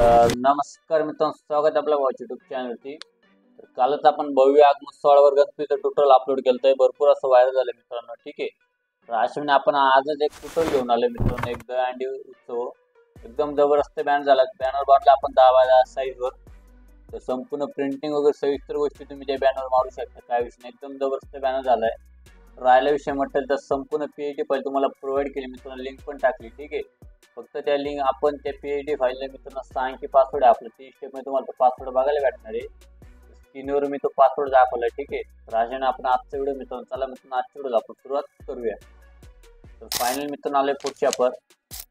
नमस्कार मित्रांनो, स्वागत आहे आपल्या वॉच युट्यूब चॅनलवरती. तर कालच आपण भव्य आगमन सोहळ्यावर गणपतीचं ट्युटोरियल अपलोड केलं आहे. भरपूर असं व्हायरल झालं मित्रांनो. ठीक आहे, तर अशाने आपण आजच एक ट्युटोरियल घेऊन आलो मित्रांनो. एक दहीहंडी उत्सव एकदम जबरदस्त बॅनर झाला. बॅनर बांधला आपण 10 x 10 साईजवर. तर संपूर्ण प्रिंटिंग वगैरे सविस्तर गोष्टी तुम्ही त्या बॅनर मारू शकता. काय विषय नाही, एकदम जबरदस्त बॅनर झालाय. राहिला विषय म्हटलं तर संपूर्ण पीएचडी फाईल तुम्हाला प्रोव्हाइड केली मित्रांनो, लिंक पण टाकली. ठीक आहे, फक्त त्या लिंक आपण त्या पीएचडी फाईलला मित्रांनो 6 अंकी पासवर्ड आहे आपलं. 3 स्टेपमध्ये तुम्हाला तो पासवर्ड बघायला भेटणार आहे. स्क्रीनवर मी तो पासवर्ड दाखवला. ठीक आहे, तर अशाने आपण आजचा व्हिडिओ मित्रांनो, चला मित्रांनो आजच्या व्हिडिओला आपण सुरुवात करूया. तर फायनल मित्रांनो आले फोटोशॉपवर.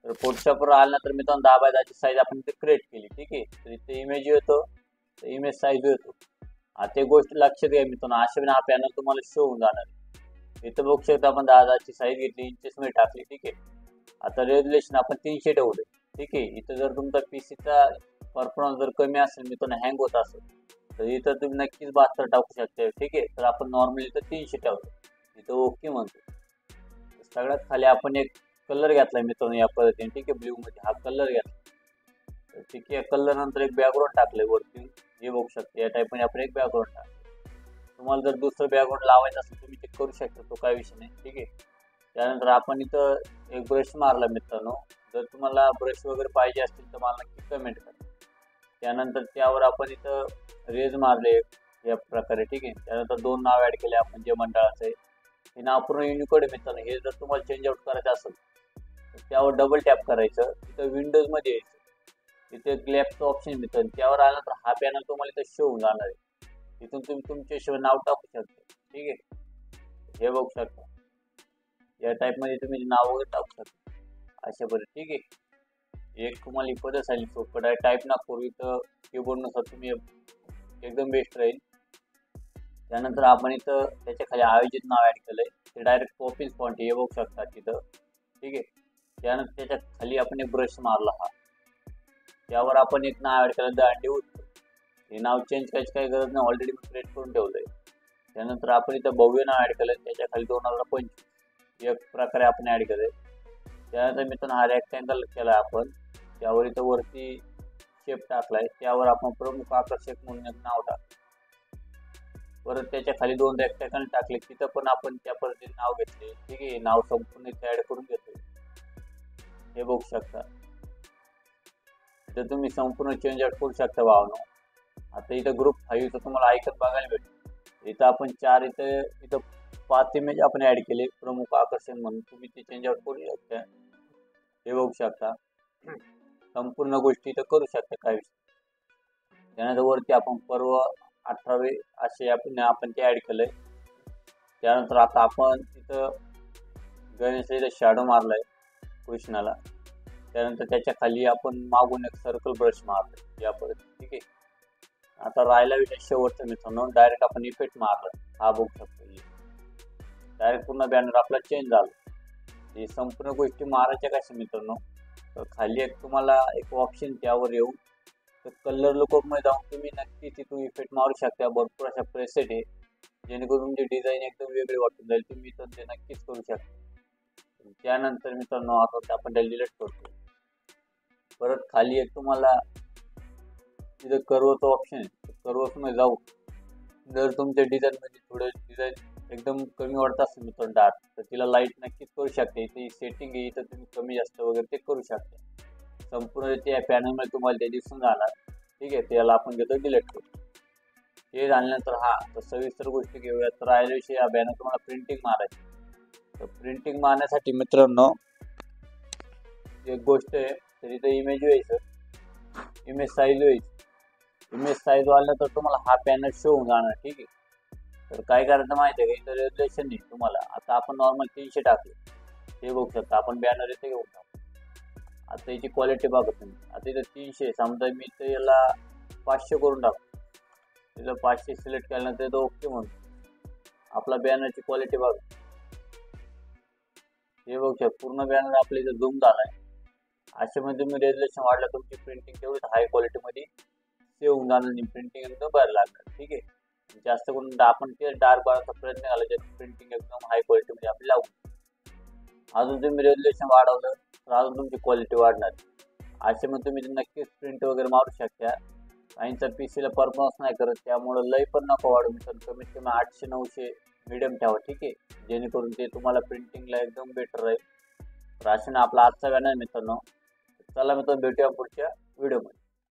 तर फोटोशॉपवर आल्यानंतर मित्रांनो 10 x 10 ची साईज आपण इथे क्रिएट केली. ठीक आहे, तर इथे इमेज येतो, तर इमेज साईज येतो. आता एक गोष्ट लक्षात घ्या मित्रांनो, अशा हा पॅनल तुम्हाला शो होऊन जाणार. इथं बघू शकता आपण 10 x 10 ची साईज घेतली, इंचेस मध्ये टाकली. ठीक आहे, आता रेझोल्युशन आपण 300 ठेवलं. ठीक आहे, इथं जर तुमचा पीसीचा परफॉर्मन्स जर कमी असेल मित्रांनो, हँग होत असेल, तर इथं तुम्ही नक्कीच 72 टाकू शकता. ठीक आहे, तर आपण नॉर्मली इथं 300 ठेवतो, इथं ओके म्हणतो. सगळ्यात खाली आपण एक कलर घेतला मित्रांनो या पद्धतीने. ठीक आहे, ब्ल्यू मध्ये हा कलर घेतला. ठीक आहे, कलर नंतर एक बॅकग्राऊंड टाकले वरती, हे बघू शकता. या टाईपमध्ये आपण एक बॅकग्राऊंड टाकलं. तुम्हाला जर दुसरं बॅकग्राऊंड लावायचं असेल तुम्ही ते करू शकता, तो काय विषय नाही. ठीक आहे, त्यानंतर आपण इथं एक ब्रश मारला मित्रांनो. जर तुम्हाला ब्रश वगैरे पाहिजे असतील तर मला नक्की कमेंट करा. त्यानंतर त्यावर आपण इथं रेज मारले या प्रकारे. ठीक आहे, त्यानंतर 2 नाव ॲड केले आपण जे मंडळाचं आहे. हे नाव पूर्ण युनिकोड आहे मित्रांनो. हे जर तुम्हाला चेंज आउट करायचं असेल तर त्यावर डबल टॅप करायचं. इथं विंडोजमध्ये यायचं, इथे ग्लॅपचं ऑप्शन मित्रांनो, त्यावर आल्यानंतर हा पॅनल तुम्हाला इथं शो होऊन जाणार आहे. इथून तुम्ही तुमच्या शिवाय नाव टाकू शकता. ठीक आहे, हे बघू शकता. या टाईपमध्ये तुम्ही नाव वगैरे टाकू शकता अशा पद्धती. ठीक आहे, एक तुम्हाला पद्धत झाली सोपट आहे. टाईप ना करू, तर कीबोर्डनुसार तुम्ही एकदम बेस्ट राहील. त्यानंतर आपण इथं त्याच्या खाली आयोजित नाव ॲड केलं आहे, ते डायरेक्ट कॉपी फॉन्ट हे बघू शकता तिथं. ठीक आहे, त्यानंतर त्याच्या खाली आपण एक ब्रश मारला हा, त्यावर आपण एक नाव ॲड केलं दहीहंडी उत्सव. हे नाव चेंज करायची काही गरज नाही, ऑलरेडी मी क्रिएट करून ठेवलं आहे. त्यानंतर आपण इथं भव्य नाव ॲड केलं, त्याच्या खाली 2025 एक प्रकारे आपण ॲड केलं. त्यानंतर मित्रांनो हा रेक्टँगल केला आपण, त्यावर इथं वरती शेप टाकलाय, त्यावर आपण प्रमुख आकर्षक म्हणून एक नाव टाकलं. परत त्याच्या खाली 2 रेक्टँगल टाकले, तिथं पण आपण त्या पद्धतीने नाव घेतले. ठीक आहे, नाव संपूर्ण इथे ॲड करून घेतोय, हे बघू शकता. इथं तुम्ही संपूर्ण चेंज आउट करू शकता भावनो. आता इथं ग्रुप 5 चं तुम्हाला आयकन बघायला भेटेल. इथं आपण 4 इथं 5 इमेज आपण ॲड केले प्रमुख आकर्षण म्हणून. तुम्ही ते चेंज आउट करू शकता, हे बघू शकता. संपूर्ण गोष्टी इथं करू शकता काय विषय. त्यानंतर वरती आपण पर्व 18 असे आपण ते ॲड केलंय. त्यानंतर आता आपण इथं गणेश इथं शॅडो मारलाय कृष्णाला. त्यानंतर त्याच्या खाली आपण मागून एक सर्कल ब्रश मारलाय या पद्धतीने. ठीक आहे, आता राहिला विषय शेवटचा मित्रांनो, डायरेक्ट आपण इफेक्ट मारला, हा बघू शकतो. डायरेक्ट पूर्ण बॅनर आपला चेंज झाला. हे संपूर्ण गोष्टी मारायच्या कशा मित्रांनो, तर खाली एक तुम्हाला एक ऑप्शन, त्यावर येऊन तर कलर लुकअपमध्ये जाऊन तुम्ही नक्की तिथून इफेक्ट मारू शकता. भरपूर अशा प्रेसेट आहे, जेणेकरून तुमची डिझाईन एकदम वेगळी वाटून जाईल. तुम्ही तर ते नक्कीच करू शकता. त्यानंतर मित्रांनो आता आपण त्याला डिलीट करतो. परत खाली एक तुम्हाला तिथं कर्वचं ऑप्शन आहे, कर्वमध्ये जाऊ. जर तुमच्या डिझाईनमध्ये थोडं डिझाईन एकदम कमी वाटत असेल मित्रांनो डार्क, तर तिला लाईट नक्कीच करू शकते. इथे सेटिंग आहे, इथं तुम्ही कमी जास्त वगैरे ते करू शकता. संपूर्ण त्या पॅनलमध्ये तुम्हाला ते दिसून जाणार. ठीक आहे, त्याला आपण घेतो डिलीट करू. हे झाल्यानंतर हा तर सविस्तर गोष्टी घेऊया. तर राहिल्याविषयी हा बॅनर तुम्हाला प्रिंटिंग मारायची. तर प्रिंटिंग मारण्यासाठी मित्रांनो एक गोष्ट आहे, तर इथं इमेज व्हायचं, इमेज साईज व्हायची. इमेज साईज वाढलं तर तुम्हाला हा पॅनल शो होऊन जाणार. ठीक आहे, तर काय करायचं माहिती आहे का, इथं रेझोल्युशन नाही तुम्हाला. आता आपण नॉर्मल 300 टाकले, हे बघू शकता. आपण बॅनर इथे घेऊन टाकू. आता याची क्वालिटी बघा तुम्ही. आता इथं 300, समजा मी इथं याला 500 करून टाकतो. तिथं 500 सिलेक्ट केल्यानंतर इथं ओके म्हणतो. आपला बॅनरची क्वालिटी बघा, हे बघू शकता. पूर्ण बॅनर आपल्या इथं झूम झालाय. अशा मध्ये तुम्ही रेझोल्युशन वाढलं, तुमची प्रिंटिंग तेवढीच हाय क्वालिटीमध्ये सेव्ह होऊन जाणार आणि प्रिंटिंग एकदम बाहेर लागणार. ठीक आहे, जास्त करून आपण ते डार्क बनवण्याचा प्रयत्न केला, ज्यात प्रिंटिंग एकदम हाय क्वालिटीमध्ये आपली लागू. अजून तुम्ही रेझोल्युशन वाढवलं तर अजून तुमची क्वालिटी वाढणार. असे मग तुम्ही ते नक्कीच प्रिंट वगैरे मारू शकता. काहींचा पीसीला परफॉर्मन्स नाही करत, त्यामुळे लय पण नको वाढू मित्रांनो, कमीत कमी 800-900 मीडियम ठेवा, ठीक आहे, जेणेकरून ते तुम्हाला प्रिंटिंगला एकदम बेटर राहील. तर अशाने आपला आजचा व्यायाम आहे मित्रांनो. चला मित्रांनो, भेटूया पुढच्या व्हिडिओमध्ये.